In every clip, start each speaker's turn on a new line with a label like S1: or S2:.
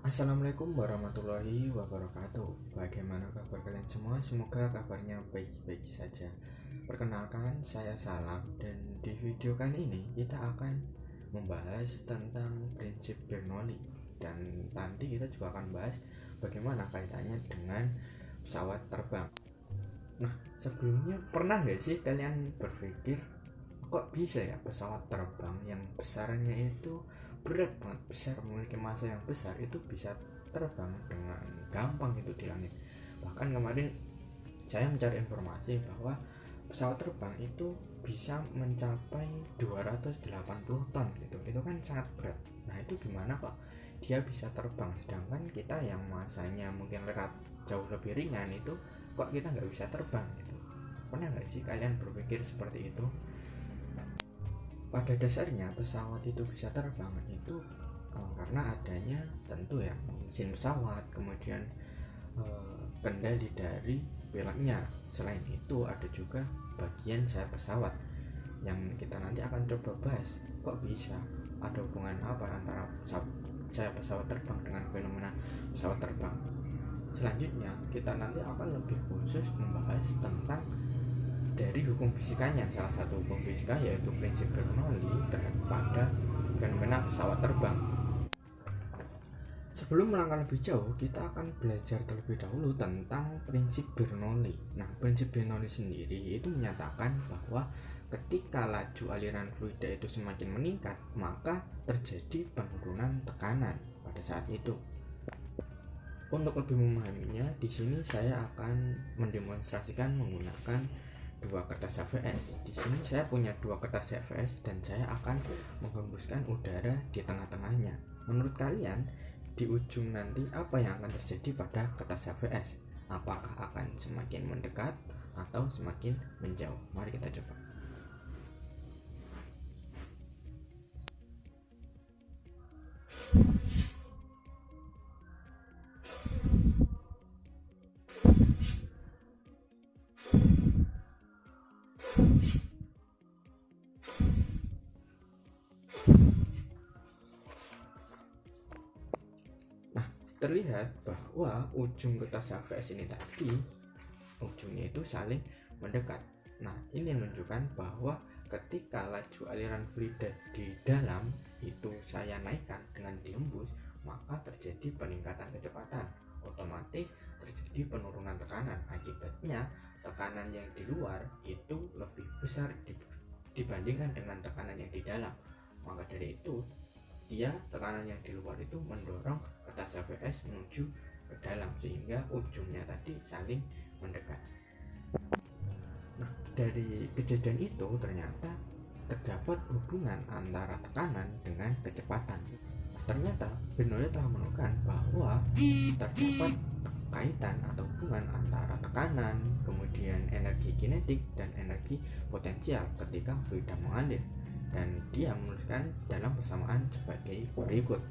S1: Assalamualaikum warahmatullahi wabarakatuh. Bagaimana kabar kalian semua? Semoga kabarnya baik-baik saja. Perkenalkan, saya Salam dan di video kali ini kita akan membahas tentang prinsip Bernoulli. Dan nanti kita juga akan bahas bagaimana kaitannya dengan pesawat terbang. Nah, sebelumnya pernah nggak sih kalian berpikir kok bisa ya pesawat terbang yang besarnya itu berat banget, besar, memiliki massa yang besar, itu bisa terbang dengan gampang itu di langit. Bahkan kemarin saya mencari informasi bahwa pesawat terbang itu bisa mencapai 280 ton gitu. Itu kan sangat berat. Nah, itu gimana kok dia bisa terbang, sedangkan kita yang massanya mungkin jauh lebih ringan itu kok kita nggak bisa terbang gitu. Pernah nggak sih kalian berpikir seperti itu? Pada dasarnya pesawat itu bisa terbang itu karena adanya tentu ya mesin pesawat, kemudian kendali dari pilotnya. Selain itu ada juga bagian sayap pesawat yang kita nanti akan coba bahas. Kok bisa ada hubungan apa antara sayap pesawat terbang dengan fenomena pesawat terbang? Selanjutnya kita nanti akan lebih khusus membahas tentang dari hukum fisikanya. Salah satu hukum fisika yaitu prinsip Bernoulli pada fenomena pesawat terbang. Sebelum melangkah lebih jauh, kita akan belajar terlebih dahulu tentang prinsip Bernoulli. Nah, prinsip Bernoulli sendiri itu menyatakan bahwa ketika laju aliran fluida itu semakin meningkat, maka terjadi penurunan tekanan pada saat itu. Untuk lebih memahaminya, di sini saya akan mendemonstrasikan menggunakan dua kertas HVS. Di sini saya punya dua kertas HVS dan saya akan menghembuskan udara di tengah-tengahnya. Menurut kalian, di ujung nanti apa yang akan terjadi pada kertas HVS? Apakah akan semakin mendekat atau semakin menjauh? Mari kita coba. Terlihat bahwa ujung kertas HVS ini tadi ujungnya itu saling mendekat. Nah, ini menunjukkan bahwa ketika laju aliran fluida di dalam itu saya naikkan dengan dihembus, maka terjadi peningkatan kecepatan, otomatis terjadi penurunan tekanan. Akibatnya tekanan yang di luar itu lebih besar dibandingkan dengan tekanan yang di dalam. Maka dari itu tekanan yang di luar itu mendorong kertas HVS menuju ke dalam sehingga ujungnya tadi saling mendekat. Nah, dari kejadian itu ternyata terdapat hubungan antara tekanan dengan kecepatan. Ternyata Bernoulli telah menemukan bahwa terdapat kaitan atau hubungan antara tekanan, kemudian energi kinetik dan energi potensial ketika fluida mengalir. Dan dia menuliskan dalam persamaan sebagai berikut,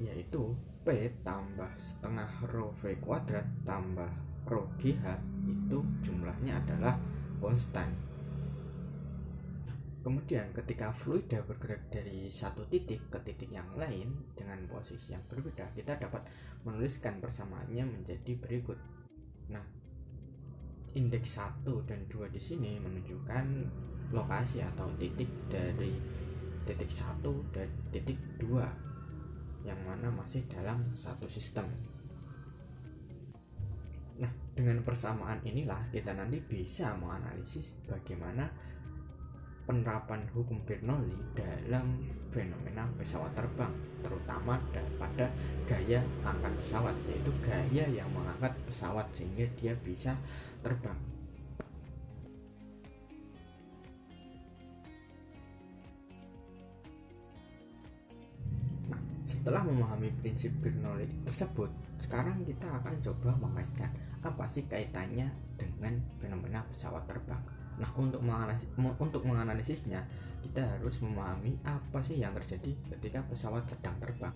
S1: yaitu P tambah setengah rho V kuadrat tambah rho GH itu jumlahnya adalah konstan. Kemudian ketika fluida bergerak dari satu titik ke titik yang lain dengan posisi yang berbeda, kita dapat menuliskan persamaannya menjadi berikut. Nah, indeks 1 dan 2 di sini menunjukkan lokasi atau titik dari titik 1 dan titik 2 yang mana masih dalam satu sistem. Nah, dengan persamaan inilah kita nanti bisa menganalisis bagaimana penerapan hukum Bernoulli dalam fenomena pesawat terbang, terutama pada gaya angkat pesawat, yaitu gaya yang mengangkat pesawat sehingga dia bisa terbang. Setelah memahami prinsip Bernoulli tersebut, sekarang kita akan coba mengaitkan apa sih kaitannya dengan fenomena pesawat terbang. Nah, untuk menganalisisnya, kita harus memahami apa sih yang terjadi ketika pesawat sedang terbang.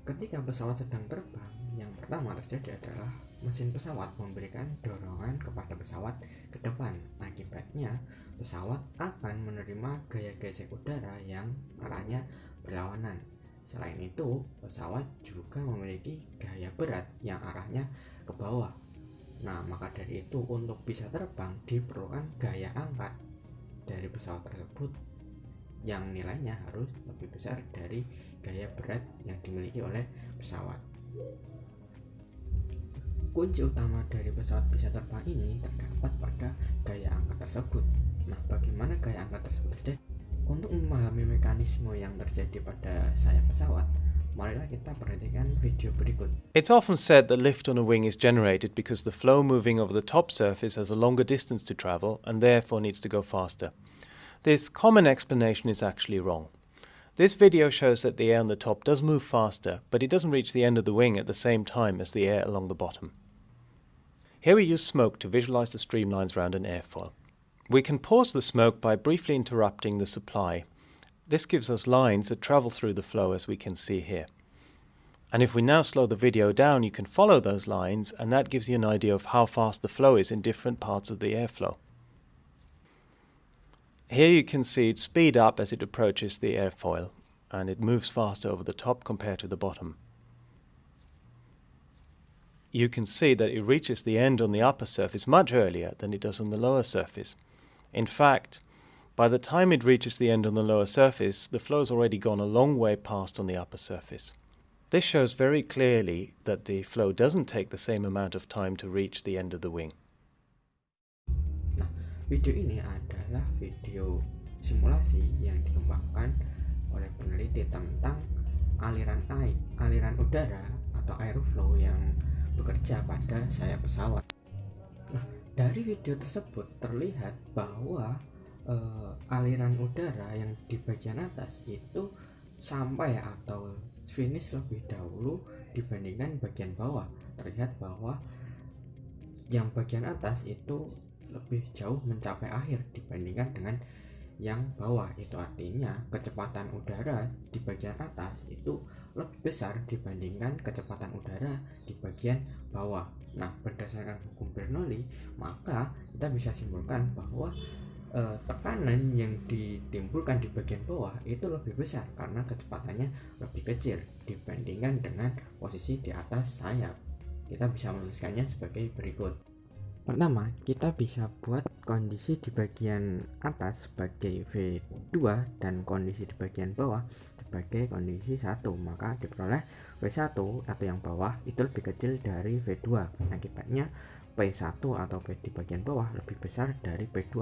S1: Ketika pesawat sedang terbang, yang pertama terjadi adalah mesin pesawat memberikan dorongan kepada pesawat ke depan. Akibatnya, pesawat akan menerima gaya gesek udara yang arahnya berlawanan. Selain itu, pesawat juga memiliki gaya berat yang arahnya ke bawah. Nah, maka dari itu untuk bisa terbang diperlukan gaya angkat dari pesawat tersebut yang nilainya harus lebih besar dari gaya berat yang dimiliki oleh pesawat. Kunci utama dari pesawat bisa terbang ini terdapat pada gaya angkat tersebut. Nah, bagaimana gaya angkat tersebut terjadi? Untuk memahami mekanisme yang terjadi pada sayap pesawat, marilah kita perhatikan video berikut.
S2: It's often said that lift on a wing is generated because the flow moving over the top surface has a longer distance to travel and therefore needs to go faster. This common explanation is actually wrong. This video shows that the air on the top does move faster, but it doesn't reach the end of the wing at the same time as the air along the bottom. Here we use smoke to visualize the streamlines around an airfoil. We can pause the smoke by briefly interrupting the supply. This gives us lines that travel through the flow, as we can see here. And if we now slow the video down, you can follow those lines, and that gives you an idea of how fast the flow is in different parts of the airflow. Here you can see it speed up as it approaches the airfoil, and it moves faster over the top compared to the bottom. You can see that it reaches the end on the upper surface much earlier than it does on the lower surface. In fact, by the time it reaches the end on the lower surface, the flow has already gone a long way past on the upper surface. This shows very clearly that the flow doesn't take the same amount of time to reach the end of the wing.
S1: Nah, video ini adalah video simulasi yang dikembangkan oleh peneliti tentang aliran udara atau airflow yang bekerja pada sayap pesawat. Nah, dari video tersebut terlihat bahwa aliran udara yang di bagian atas itu sampai atau finish lebih dahulu dibandingkan bagian bawah. Terlihat bahwa yang bagian atas itu lebih jauh mencapai akhir dibandingkan dengan yang bawah. Itu artinya kecepatan udara di bagian atas itu lebih besar dibandingkan kecepatan udara di bagian bawah. Nah, berdasarkan hukum Bernoulli, maka kita bisa simpulkan bahwa tekanan yang ditimbulkan di bagian bawah itu lebih besar karena kecepatannya lebih kecil dibandingkan dengan posisi di atas sayap. Kita bisa menuliskannya sebagai berikut. Pertama, kita bisa buat kondisi di bagian atas sebagai V2 dan kondisi di bagian bawah sebagai kondisi 1. Maka diperoleh V1 atau yang bawah itu lebih kecil dari V2. Akibatnya P1 atau P di bagian bawah lebih besar dari P2.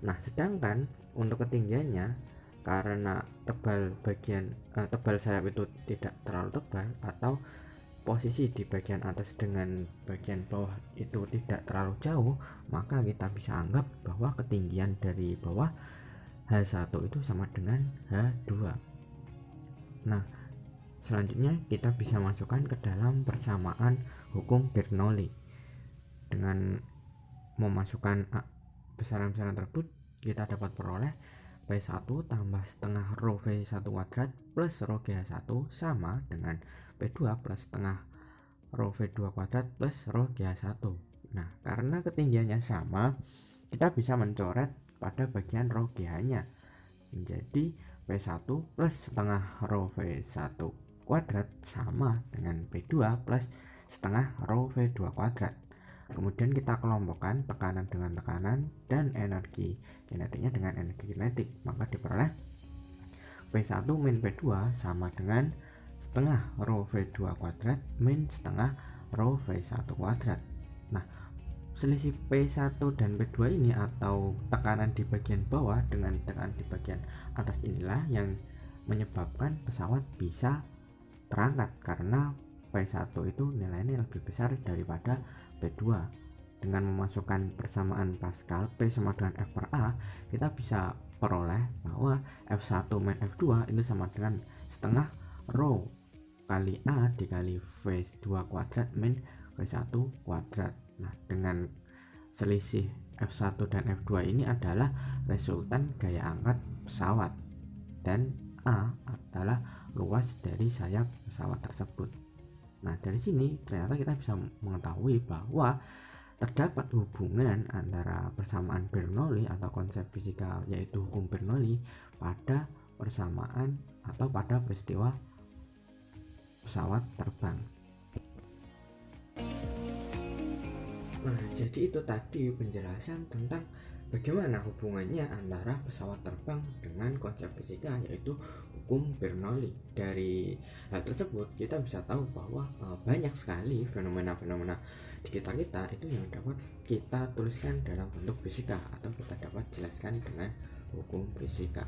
S1: Nah, sedangkan untuk ketinggiannya, karena tebal sayap itu tidak terlalu tebal atau posisi di bagian atas dengan bagian bawah itu tidak terlalu jauh, maka kita bisa anggap bahwa ketinggian dari bawah H1 itu sama dengan H2. Nah, selanjutnya kita bisa masukkan ke dalam persamaan hukum Bernoulli. Dengan memasukkan besaran-besaran tersebut, kita dapat peroleh P1 tambah setengah rho V1 kuadrat plus rho GH1 sama dengan P2 plus setengah rho V2 kuadrat plus rho GH1. Nah, karena ketinggiannya sama, kita bisa mencoret pada bagian rho GH-nya menjadi P1 plus setengah rho V1 kuadrat sama dengan P2 plus setengah rho V2 kuadrat. Kemudian kita kelompokkan tekanan dengan tekanan dan energi kinetiknya dengan energi kinetik, maka diperoleh P1 min P2 sama dengan setengah rho V2 kuadrat min setengah rho V1 kuadrat. Nah, selisih P1 dan P2 ini atau tekanan di bagian bawah dengan tekanan di bagian atas inilah yang menyebabkan pesawat bisa terangkat, karena P1 itu nilainya lebih besar daripada P2. Dengan memasukkan persamaan Pascal P sama dengan F per A, kita bisa peroleh bahwa F1 min F2 itu sama dengan setengah rho kali A dikali V2 kuadrat min V1 kuadrat. Nah, dengan selisih F1 dan F2 ini adalah resultan gaya angkat pesawat dan A adalah luas dari sayap pesawat tersebut. Nah, dari sini ternyata kita bisa mengetahui bahwa terdapat hubungan antara persamaan Bernoulli atau konsep fisika yaitu hukum Bernoulli pada persamaan atau pada peristiwa pesawat terbang. Nah, jadi itu tadi penjelasan tentang bagaimana hubungannya antara pesawat terbang dengan konsep fisika, yaitu hukum Bernoulli. Dari hal tersebut kita bisa tahu bahwa banyak sekali fenomena-fenomena di sekitar kita itu yang dapat kita tuliskan dalam bentuk fisika atau kita dapat jelaskan dengan hukum fisika.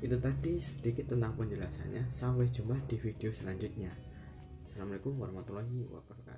S1: Itu tadi sedikit tentang penjelasannya. Sampai jumpa di video selanjutnya. Assalamualaikum warahmatullahi wabarakatuh.